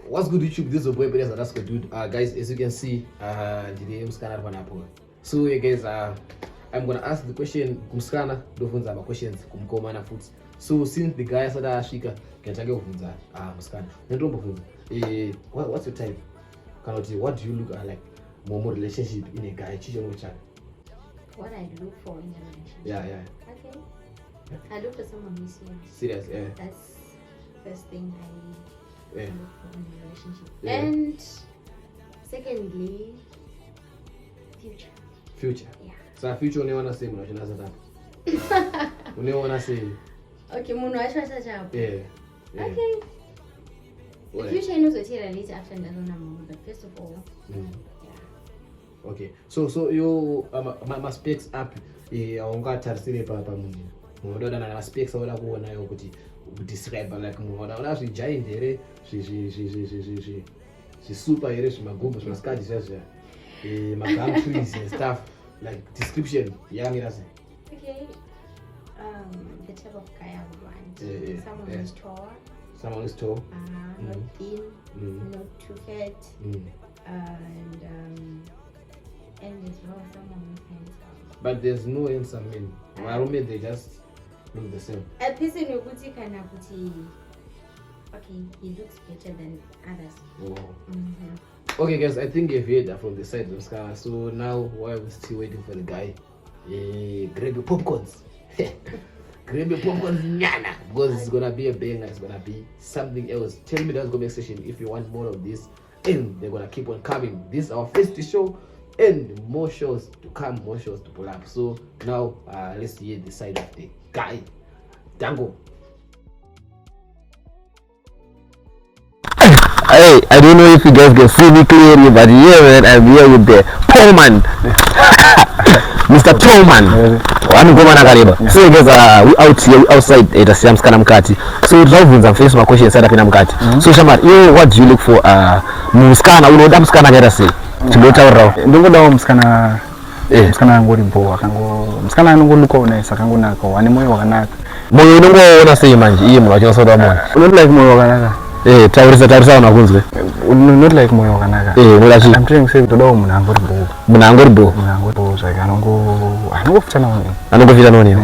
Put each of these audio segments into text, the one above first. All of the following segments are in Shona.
What's good, YouTube? This is your boy Perez Alaska, dude. Guys, as you can see, the name Scanner Vanapo. So, guys, I'm gonna ask the question. Kumskana, do funza my questions. Kumkomana foods. So, since the guy said Ashika, can take over funza. Muskana. What's your type? What do you look at like? More relationship in a guy? What I look for in a relationship? Yeah. Okay. I look for someone who's serious. Serious, yeah. That's the first thing I look for in a relationship. Yeah. And secondly, future. Yeah. So future you wanna say you wanna say okay, yeah. Okay. The future knows what here later after but first of all. Yeah. Okay. So you my specs up aungatarisire pamunhu unoda na specs oda kuonayo kuti describe like unoda zvigiant here super here zvimagumbo zvimaskadi zvazva magum trees and stuff like description yangira sei. Okay. The type of guy I would want. Someone who's tall. Someone who's tall. Not thin, not too fat, and as well someone who's handsome. But there's no handsome men. Warume they just look the same. A person who puts okay, he looks better than others. Wow. Okay, guys, I think you've heard from the side of Scar. So now, while we're still waiting for the guy, grab your popcorns. Grab your popcorns, Nana, because it's gonna be a banger. It's gonna be something else. Tell me down in the comment section if you want more of this, and they're gonna keep on coming. This is our first show, and more shows to come, more shows to pull up. So now, let's hear the side of the guy. Dango. Hey, I don't know if you guys can see me clearly, but yeah, man, I'm here with the Pullman, Mr. Pullman. So you guys we out here, we outside at the Siamskana Mkati. So we'll face my question inside of Mkati. So Shamar, what do you look for? Muskana, you know that Muskana get us. Ndongo dawo mskana ngori mpoa kango mskana ngoluko unesa kango nako ani moyo wakanaka moyo ndongo ona sei manje iye mwa chonso do mwana not like moyo wakanaka taurisa unakunzwe not like moyo wakanaka nolachi I'm trying to say to do muna ngori bo like anongo fitana noni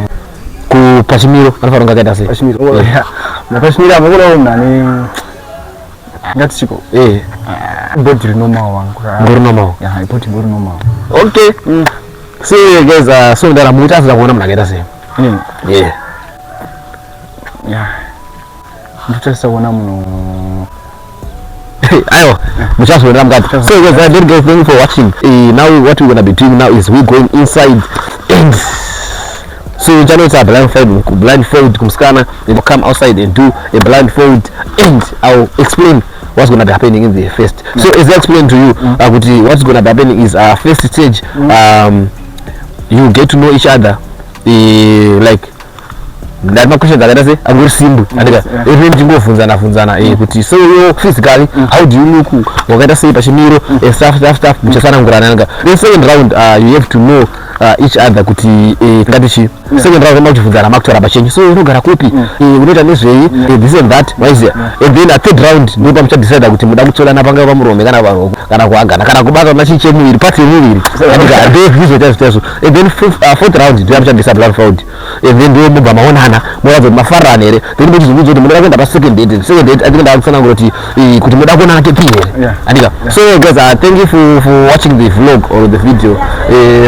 ku pachimiro anafara ngakaita sei pachimiro yeah na pachimiro amukura umnani ngati chiko body normal wangu ngori normal yeah body normal. Okay. So guys, so ndara mutaza kuona mnakaita sei mutasa kuona muno ayo muchazo ndara mkati. So guys, thank you for watching. Now what we're gonna be doing now is we're going inside and so channel is a blindfold kumskana. We will come outside and do a blindfold and I'll explain what's going to be happening in the first. So as I explained to you, what's going to be happening is first stage. You get to know each other. Like that my question that I say I'm going to simbu. Even go funzana. So you physically, how do you look? Wakata say pashimiro stuff. Mchasana ngurananga. The second round, you have to know each other kuti kadishi. Second round makufunzana makutora bachenji. So you know gara kopi. Unoita nezvei this and that. Waize. And then third round ndipo mcha decide kuti muda kutsola napanga pamuromo kana varoko kana kuagana kana kubata machinche muiri pati muiri. And then fourth round ndipo mcha decide blindfold. And then ndipo mubva maonana mwazo mafarana here. Then ndipo chizungu kuti muda kuenda pa second date atikenda kusana kuti muda kuonana kepi here. Andika. So guys, thank you for watching the vlog or the video.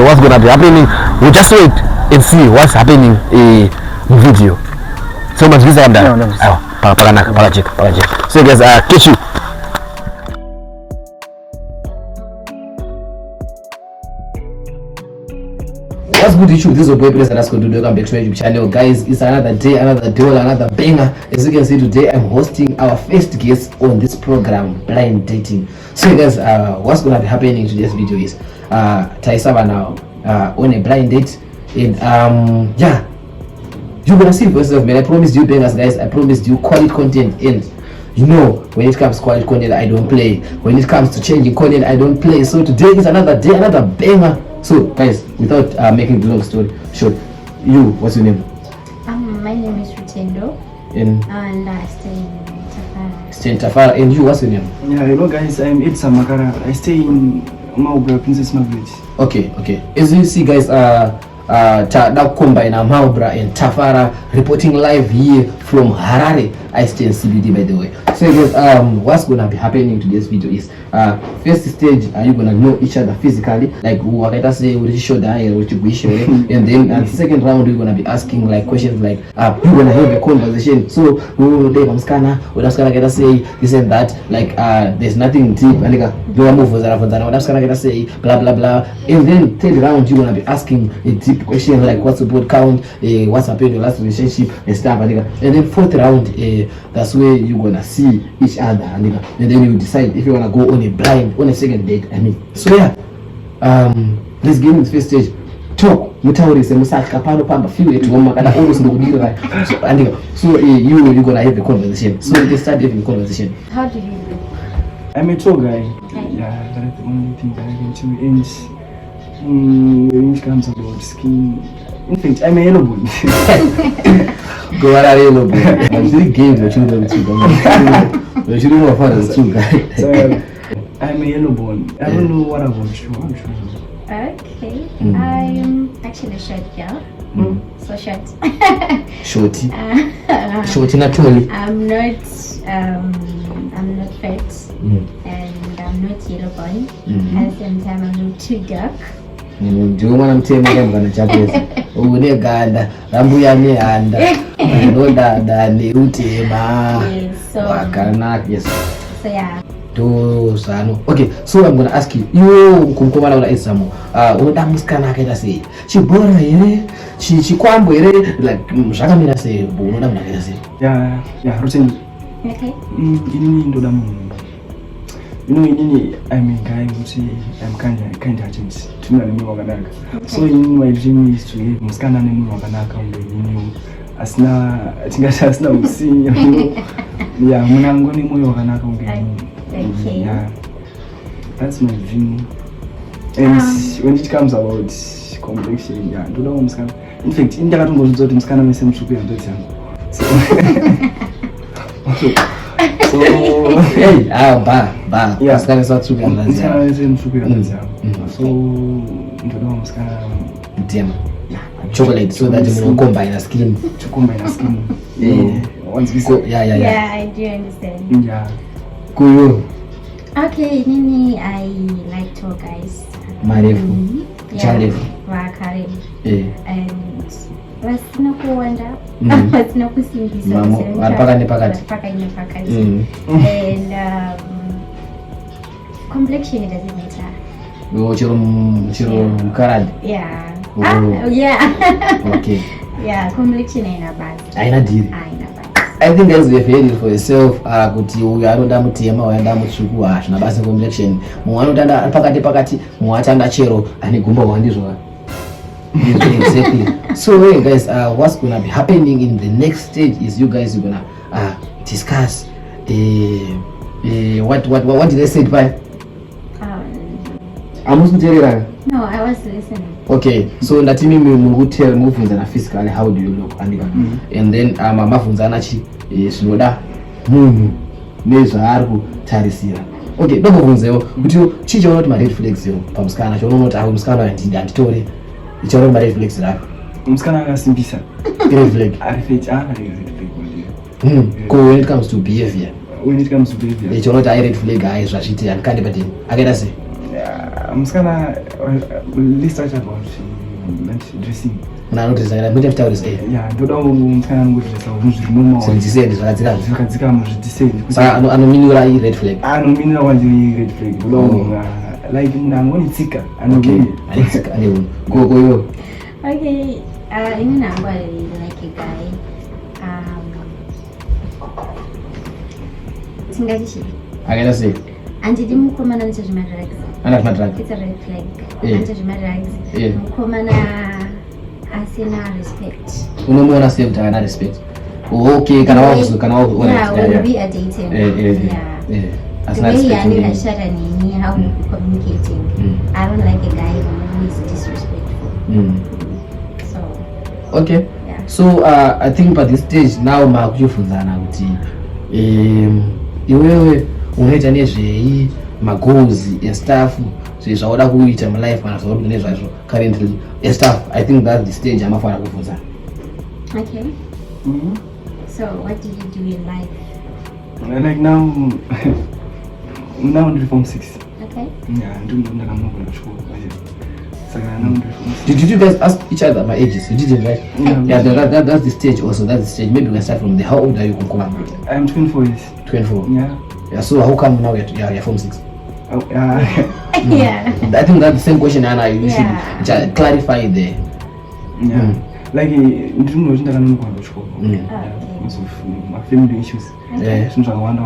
What's gonna be happening? We just wait and see what's happening in video. So much visa done. Check. So guys, catch you. What's good, YouTube? This is your boy Perez Alaska. Welcome back to my YouTube channel, guys. It's another day, another banger. As you can see today, I'm hosting our first guest on this program, blind dating. So guys, what's gonna be happening in today's video is Taisaba now on a blind date, and you're gonna see voices of men. I promised you bangers, guys. I promised you quality content, and you know when it comes to quality content, I don't play. When it comes to changing content, I don't play. So today is another day, another banger. So guys, without making the long story short, what's your name? My name is Rutendo, and I stay in stay in Tafara. And you, what's your name? Yeah, hello guys, I'm Edsa Makara. I stay in Maubra, Princess Margaret. Okay. As you see, guys, now combine Maubra and Tafara reporting live here from Harare. I stay in CBD, by the way. So guys, what's gonna be happening to this video is first stage, are you gonna know each other physically, like what I say, what you show that, what you wish, and then the second round we're gonna be asking like questions like we're gonna have a conversation. So we will know I'm scanner, what I'm gonna say this and that, like there's nothing deep, and like what I'm gonna say, blah blah blah. And then third round you're gonna be asking a deep question like what's the board count, what's happened in your last relationship and stuff, and then fourth round that's where you're gonna see each other, and then you decide if you wanna go on a blind on a second date. So yeah, let's get into the first stage. Talk mutaurise musaka pano pamba few it woma kana always ndikudira. So you're gonna have a conversation. So let's start having a conversation. How do you do? I'm a tall guy. Okay. Yeah, that's the only thing that I can tell you. When it comes about skin, in fact, I'm a yellow boy. Go on a yellow boy. I'm still games the children too. The children are fathers too, guys. So I'm a yellow boy. I don't know what about you. Okay. I'm actually a short girl. So short. Shorty. Shorty naturally. I'm not fat, and I'm not yellow bone. At the same time, I'm not too dark. Do you want to tell me I'm Japanese? Une ganda, rambuya ne anda, noda da ne utema. Yes, so Yes. So yeah. To sano. Okay, so I'm gonna ask you. You kumkomana una Esamo. Unoda muskana akaita sei? Chibora here, chikwambo here, like zvakamira sei? Unoda munhu akaita sei? Yeah, Rosen. Okay. Inini ndoda munhu. Inini I'm a guy who say I'm kind of James. Tuna ni wakanaka. So in my dream is to have muskana ni wakanaka unini asina usi. Yeah, munango ni moyo wakanaka unini. Okay. Yeah, that's my dream. And when it comes about complexion, yeah, ndoda muskana. In fact, ndakatongodzidza kuti muskana mese mutsvuku yanzvadzi yangu. So Hey, ba. Yeah. Muskana satsvuku yanzvadzi muskana yangu. mese mutsvuku yanzvadzi yangu. So ndoda muskana Mutema. Chocolate, so that you will combine skin. to combine skin. Once we So go, yeah. Yeah, I do understand. yeah. Kuyo. Okay, Nini, I like tall guys. Marefu. Charefu. Vakare. Eh. And vasina kuwanda, Mhm. vasina kusimbisa. Mamo, varipaka nepakati. Varipaka nepakati. And complexion, it doesn't matter. Chiro mkaradi. Yeah. Oh. Yeah. Okay. Yeah, complexion ain't a bad. Aina diri. Ain't a bad. I think guys we have heard it for yourself. Kuti uyu anoda mutema uyu anoda mutsvuku zvina basa complexion. Mumwe anotanda pakati, mumwe atanda chero ane gumbo wandizvo. Exactly. So hey guys, what's gonna be happening in the next stage is you guys are gonna discuss what did I say by? No, I was listening. Okay, so ndatimi mukutell muvunzana physically how do you look and then mavunzana zvinoda munhu nezvaari kutarisira. Okay, ndobvunzewo kuti chii chaona kuti ma-red flags ero pamusikana chaona kuti musikana handitore chaona kuti ma-red flags rapi Muskana akasimbisa. red flag Red flag. when it comes to behavior When it comes to behavior. chaona kuti red flag hai zvazviti handikandi patini akaita sei? Muskana, let's talk about dressing. Unanotizira muita tauri sei? Yeah, ndoda muskana angodressa muzvinoma. Sendisendi zvakadzira. Zvakadzika muzvidiseni. Saka anominura i red flag. Anominura kwanzi red flag. Ndoda like nangoni tsika. Okay. Anitsika ane unhu. Gogoyo. Okay, in number like a guy. Singachishi. Akaita sei? Andidi mukomana nechezvimadrugs. Ana zvimadrugs. It's a red flag. Yeah. Nechezvimadrugs. Yeah. Mukomana asina respect. Unomuona sei kuti haana respect? Okay, kana wakuzo kana wakuona. Yeah, when we are dating. Yeah. The way he handles shut and how we be communicating. I don't like a guy who is disrespectful. So. Okay. Yeah. So I think by this stage now makuchifunzana kuti iwewe unoita nezvei magoals estaff zvezvauda kuita mulife kana zvauri nezvazvo currently estaff. I think that's the stage amafana kuvhunza. Okay. So what did you do in life? Like now ndiri form 6. Okay. Yeah, ndakamugona kuchikoro saka now ndiri form 6. Did you guys ask each other my ages? You didn't, right? Yeah, that's the stage also. That's the stage. Maybe we can start from there. How old are you, Kunkuma? I'm 24 years. 24. Yeah. Yeah. So how come now you're form 6? Oh, yeah. Yeah. I think that's the same question, Anna. You Yeah. should clarify there. Yeah. Like ndiri munhu ndakamugona kuchikoro. Okay. Because of my family issues. Yeah. Since I wonder,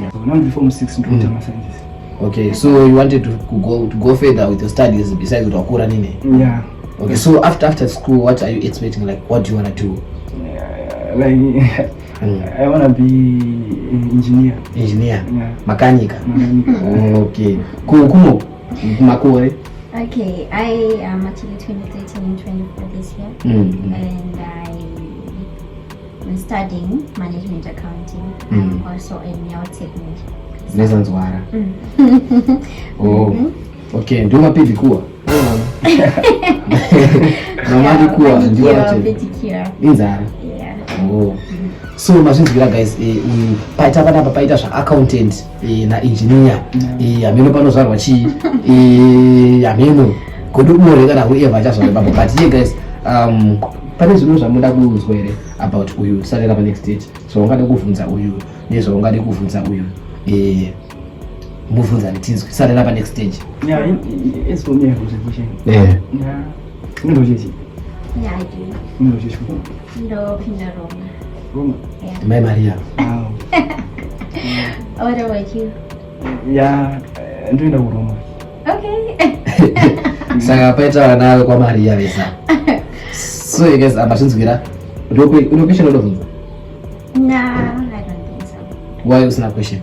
yeah. So now before 6 into sciences. Okay, so you wanted to go further with your studies besides Utakura Nine? Yeah. Okay, so after school, what are you expecting? Like, what do you want to do? Like I want to be engineer. Engineer? Yeah. Mechanic? Okay. Kumo? Makore? Okay, I am actually 23 and 24 this year, and I'm studying management accounting. I'm also a nail technician. Nezanzwara. Oh. Okay, ndio mapivi kuwa. Mama ndikuwa ndio pedicure. Inzara. Yeah. Oh. So mazvinzwira guys, paita panapa paita zvaaccountant na engineer. Ameno panozvarwa chi ameno godumore kana whoever chazvarwa baba. But yeah guys, pane zvinhu zvamuda kuzwa here about uyu tisarera pa next stage. So ungade kuvhunza uyu nezvaungade kuvhunza uyu. Muvhunza netinzwi tisarera pa next stage. Yeah, it's for me a question. Yeah. Yeah. You know this. Yeah, I do. You know this. No, Pinda Roma. Roma. Yeah. My Maria. Wow. What about you? Yeah, I'm doing the Roma. Okay. Saka paita vana kwa Maria vesa. So you guys abachinzwira no question odovhunza. Nah, I don't think so. Why usina question?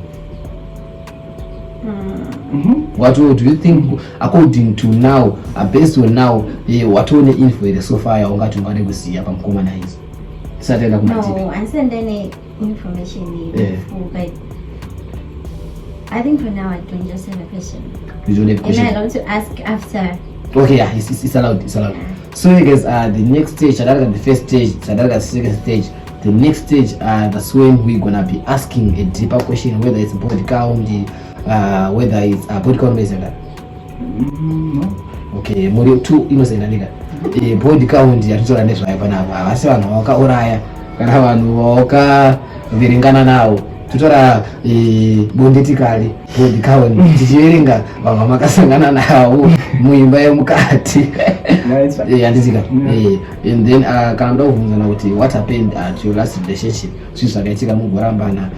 What do you think according to now, based on now, what only info here so far ungati ungade kuziya pamukoma hizi? Tisatenda kumativi. No, I send any information but I think for now I don't just have a question. You don't have question. And I want to ask after. Okay, yeah, it's allowed. It's allowed. So you guys, the next stage, the first stage, the second stage. The next stage, that's when we're gonna be asking a deeper question, whether it's body count, whether it's body count based. No. Okay, muri two innocent nigga. Body count yatitola nezvayo panapa. Avasi vanhu vakauraya kana vanhu vakaviringana nawo. Tutora bondetikali body count tichiverenga vanhu vamakasangana nawo muimba yemukati. Handizika. And then kana muda kuvhunzana kuti what happened at your last relationship, zvinhu zvakaitika mugorambana,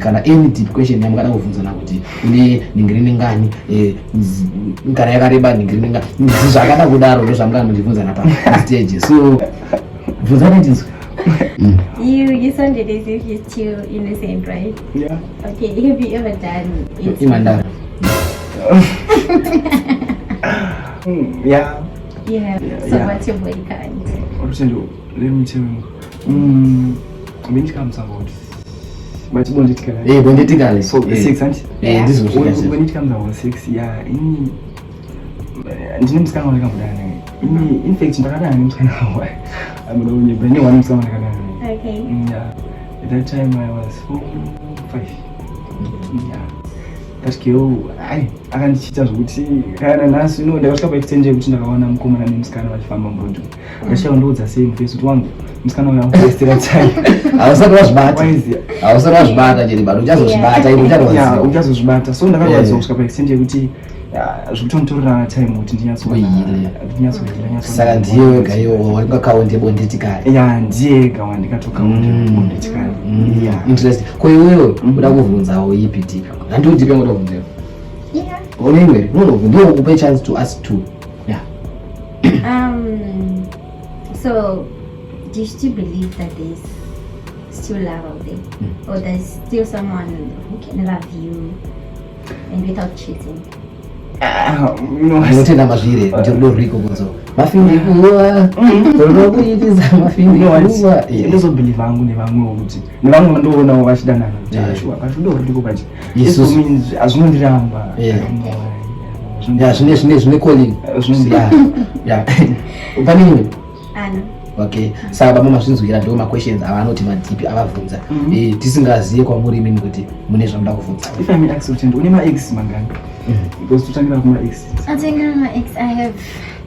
kana any deep question yamungada kuvhunzana kuti une nhingirini ngani, kana yakareba nhingirini ngani, zvakada kudaro ndo zvamungada muchibvunzana pastage. So bvunzani tinzwe. You sounded as if you're still innocent, right? Yeah. Okay, have you ever done it? Imandara. Yeah. Yeah. So what's your body count? Let me tell you. When it comes about but bondetikali. Bondetikali. So 6 and this was when it comes about 6, yeah, ndine musikana wangu mudani. In fact ndakadana nemusikana wangu. I'm only brand new one musikana wangu. Okay. Yeah. At that time I was 4, 5. Yeah. That girl, akandichita zvokuti kana nhasi ndakasvika paexchange kuti ndakaona mukomana nemusikana vachifamba mbundu. Ndachiondoudza sei mufesiti wangu musikana uyu akufestera time. Hausati wazvibata chete bado uchazozvibata uchazozvibata. So ndakakwanisa kusvika paexchange kuti zvekutonditorera time kuti ndinyatsogara. Saka ndiye wega iwo wangakaunde bondetikali. Ya ndiye ega wandikatokaunde bondetikali. Interesting. Ko iwewe uda kuvhunzawo ipi tipi? Handoti pe ngoda kuvhunzawo. Yeah. Only no, ndio kupe chance to ask too. Yeah. So do you still believe that there's still love out there? Or there's still someone who can love you and without cheating? Unotenda mazvire kuti rudo ruriko kunzo mafini kuwa rudo kuitiza mafini kuwa ndozobhiliva hangu nevamwewo kuti nevamwe vandoonawo vachidanana kuti rudo ruriko pachi azvinondiramba zvine calling pane imwe okay saka baba mazvinzwira ndo maquestions avanoti madipi avabvunza tisingaziye kwamuri imini kuti mune zvamuda kubvunza. If I may ask you, une ma-ex mangani? Because tutangira kuma-ex. Atangira ma-ex, I have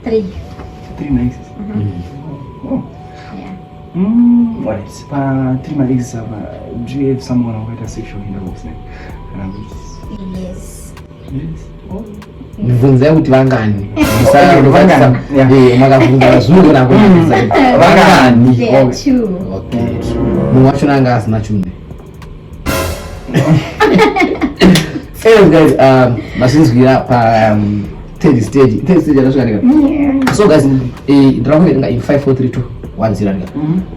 3. 3 ma-exes? Oh. Yeah. Alright. Pa 3 ma-exes, do you have someone who had a sexual intercourse? Yes. Yes? Oh. Mvunza kuti vangani makabvunza vazungu vangani mumwe wacho nanga asina chunde. Guys, masinzwira pa third stage yakasvikanika. So guys, ndira kuverenga in 5 4 3 2 1 0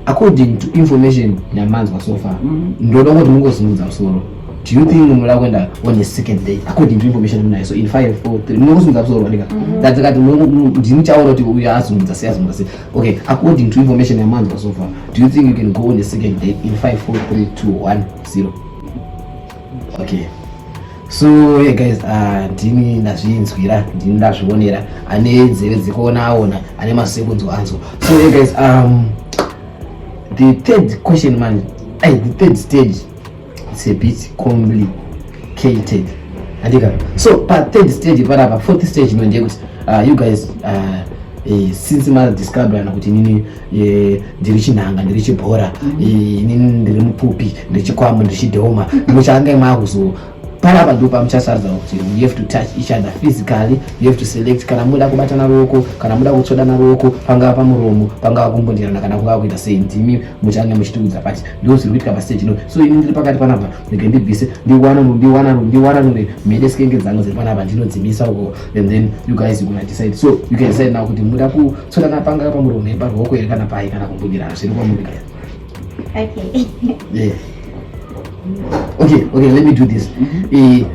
according to information yamanzwa so far ndoda kuti mungozungudza musoro. Do you think munoda kuenda on a second date according to information munayo? So in 5 4 3 munozungudza musoro wanika that's kati ndini chaona kuti uyu azungudza sei. Okay, according to information yamanzwa so far, do you think you can go on a second date in 5 4 3 2 1 0? Okay, so yeah guys, ndini ndazvinzwira, ndini ndazvionera, ane nzeve dzekuona aona, ane masekonzo anzwa. So yeah guys, the third question man, the third stage, it's a bit complicated. So part third stage parapa, fourth stage ndekuti you guys since ma discover na kuti nini ndiri chinhanga, ndiri chibhora, nini ndiri mupfupi, ndiri chikwambo, ndiri chidhoma, muchange makuzo parapa ndo pamuchasaridza kuti you have to touch each other physically, you have to select kana muda kubatana ruoko, kana muda kutsvodana ruoko, pangava pamuromo, pangava kumbondirana, kana kungava kuita sei, ndimi muchange muchitiudza pati ndo zviri kuitika pastage ino. So ini ndiri pakati panapa ndege ndibvise ndiwana nure mhede skenge dzangu dziri panapa ndinodzimisa uko, and then you guys you gonna decide. So you can decide now kuti muda kutsvodana pangava pamuromo paruoko here kana pai kana kumbondirana zviri kwamuri guys. Okay. Yeah. Okay, let me do this. In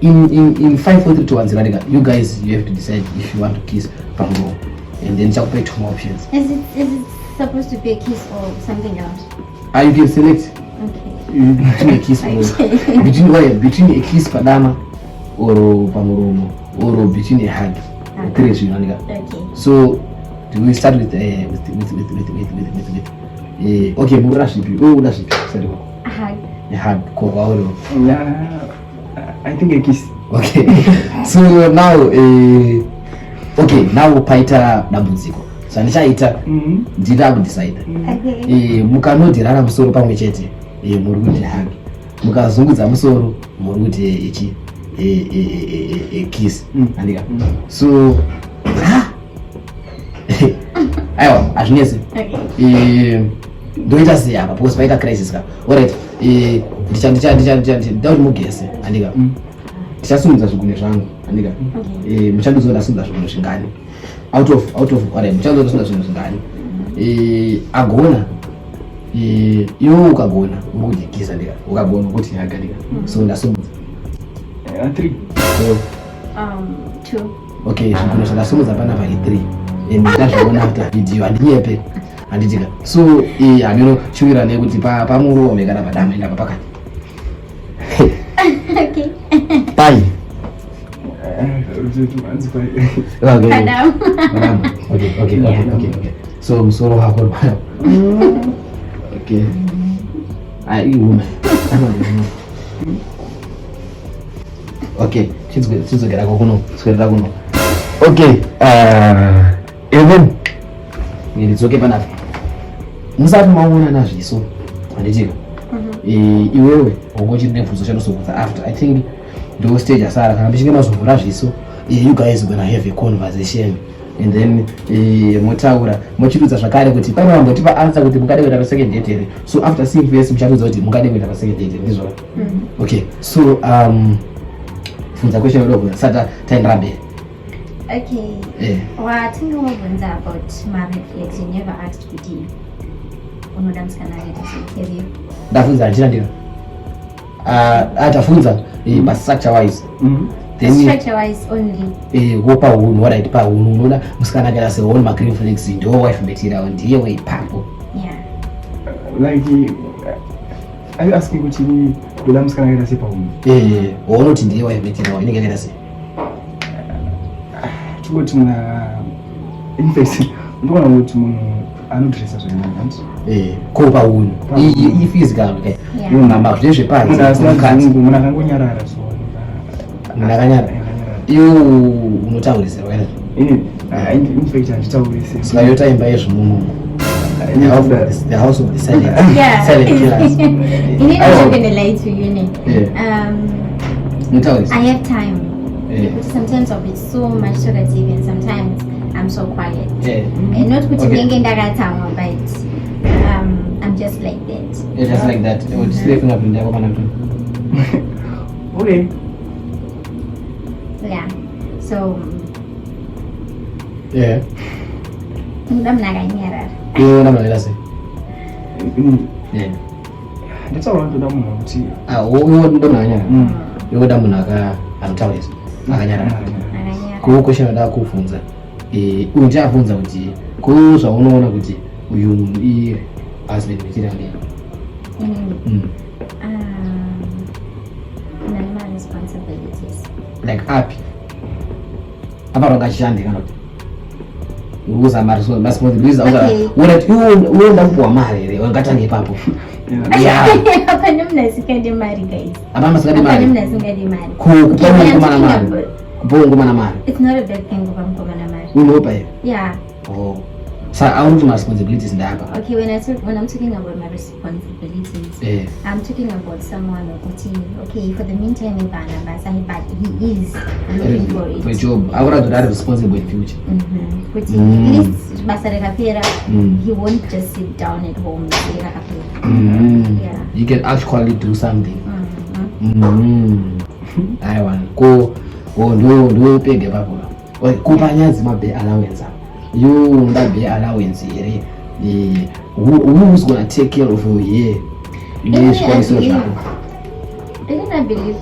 5 4 3 2 1 0, you guys, you have to decide if you want to kiss Pango, and then I'll pay 2 more options. Is it supposed to be a kiss or something else? You can select. Okay. Between a kiss between a kiss padama or pamuromo or between a hug. Okay. So do we start with okay, Murashipi. Oh, Murashipi. A hug. A hug. Yeah, I think a kiss. Okay. So now now paita dambudziko. So ndichaita ndida kudecide. Okay. Mukanodirana musoro pamwe chete. Muri kuti hug. Mukazungudza musoro muri kuti kiss. Andika. So aiwa azvinese. Okay. Ndoita sei apa because paita crisis ka. Alright. Ndauti mugese andika. Ndichasungudza zvigunwe zvangu andika. Muchandizoda sungudza zvigunwe zvingani. Out of alright, muchandizoda sungudza zvigunwe zvingani. Agona iwe ukagona ukujikisa ndika. Ukagona ukuthi haga ndika. So ndasungudza 3. So 2. Okay, zvigunwe zvandasungudza panapa 3. Ndazviona after video andinyepe handitika. So hamino chiwira nekuti pamuromo kana padama enda pakati. Okay. Pai. Okay. So musoro wako bwana. Okay. Iuma. Okay, chizogera kuno. Swera kuno. Okay. Even ndidzoke panapa. Musati maona nazviso handitika. Iwewe ungochiri nebvunzo chanosokudza after I think ndo stage asara kana michinge mazovhura zviso you guys gonna have a conversation and then motaura mochirudza zvakare kuti panoambotipa answer kuti mungade kuenda pasecond date here. So after seeing face mucharudza kuti mungade kuenda pasecond date ndizvo. Okay, so funza question yodobvunza sata taendera mberi. Okay. Watinga wabvunza about my reflection, you never asked kuti unoda musikana akaita sei. Ndafunza ndira. Atafunza but structure wise. then structure wise only wopa hunhu waraiti pahunhu unoona musikana akaita seone magreen flags ndo wife material ndiye weipapo like are you asking kuti ndoda musikana akaita sepahunhu waunoti ndiye wife material inenge yakaita sei tungoti muna infact ndokona kuti munhu anodresa zvakanaka ko pahunhu iphysical mama zvezvepanzi munhu akangonyarara so munhu akanyara iwo unotaurisirwa kana infact handitaurise saka yotaimba yezvimunhu the house of the silent killers. You need to gonna lie to you. I have time. Sometimes I'll be so much talkative and sometimes I'm so quiet. And not putting but I'm just like that. You're just like that. Okay. Yeah. So I'm not nditsaura ndoda munhu kuti ndomnanyara yoda munhu anotaurisa akanyarara ko question ndoda kuvhunza uyu ndiabvunza kuti ko zvaunoona kuti uyu munhu iye husband material like api apa rangashandi kana kuti uzama unoda kupuwa mari here wangatanga ipapo apana munhu asingade mari guys apana masingade mari kupa mukomana mari it's not a bad thing kupa mukomana mari unopa here yeah so I want my responsibilities ndapa. Okay, when I'm talking about my responsibilities, I'm talking about someone okay, for the meantime but he is looking for it. For a job. I would have that responsible in future. But at least he won't just sit down at home. Yeah. You can actually do something. I want go do pay the babu. Kupanyazi mabe allowance. You that be allowance here. Who's gonna take care of you here? I don't believe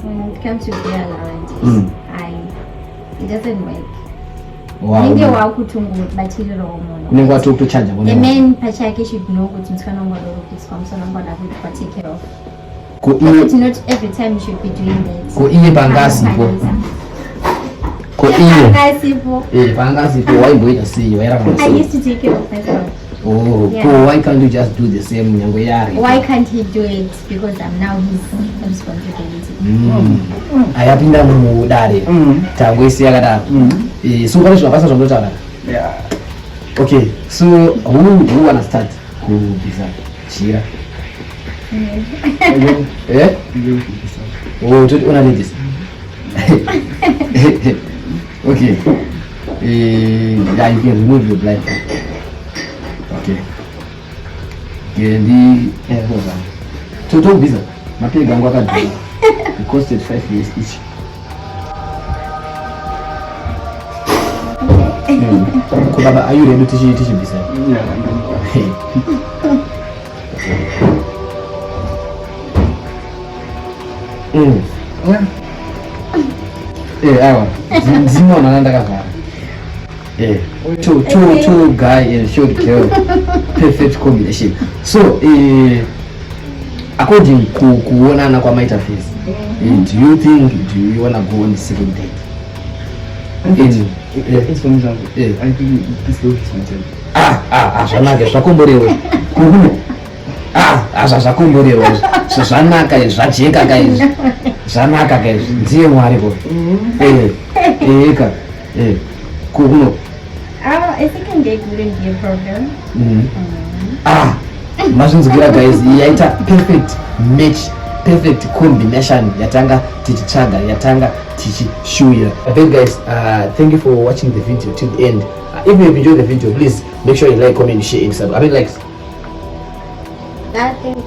when it comes to the allowances. It doesn't work. Wow. The man pachake should know what is going to take care of. But not every time you should be doing that. I used to take care of myself. Why can't you just do the same? Why can't he do it? Because I'm now his responsibility. I have been done daddy. So what is your pastor? Yeah. Okay, so who wanna start? Who is that? Shira. Oh, to the this. Okay. Yeah, you can remove your blindfold. Okay. Hold on. So don't be so. My pay gangwa ka. It costed 5 years each. Baba, are you ready to teach me this? Zimo nanda kavara. Two guy and short girl. Perfect combination. So, according to kuonana kwa maita face, do you wanna go on the second date? It's for example, I think this love is myself. Zvanaka zvakomborewa. Zvakomborewa. Zvanaka zvajeka guys. Zvanaka guys. Ndiye mwari ko. Eka. Kuno. I think I'm wouldn't be a problem. Mazvinzikira guys, yaita perfect match, perfect combination yatanga tichitsvaga, yatanga tichishuwira. Okay guys, thank you for watching the video till the end. If you have enjoyed the video, please make sure you like, comment, share, and subscribe. Likes. I think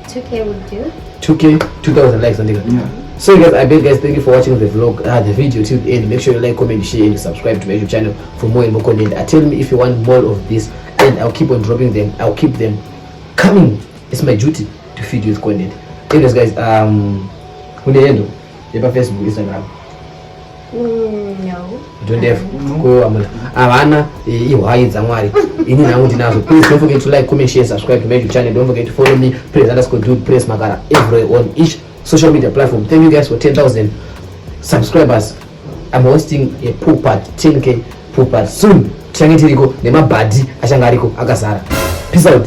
2K would do. 2K, 2,000 likes, I think. Yeah. So guys, thank you for watching the vlog, the video till the end. Make sure you like, comment, share, and subscribe to my YouTube channel for more and more content. Tell me if you want more of this, and I'll keep on dropping them. I'll keep them coming. It's my duty to feed you with content. Anyways guys, Facebook, Instagram? No. Don't have avana ihwai dzamwari ini nangu ndinazo. Please don't forget to like, comment, share, subscribe to my YouTube channel. Don't forget to follow me, Praise_Dude, Praise Magara, everywhere on each social media platform. Thank you guys for 10,000 subscribers. I'm hosting a pool part, 10K pool part soon. Changetiriko nemabhadhi achangariko akazara. Peace out.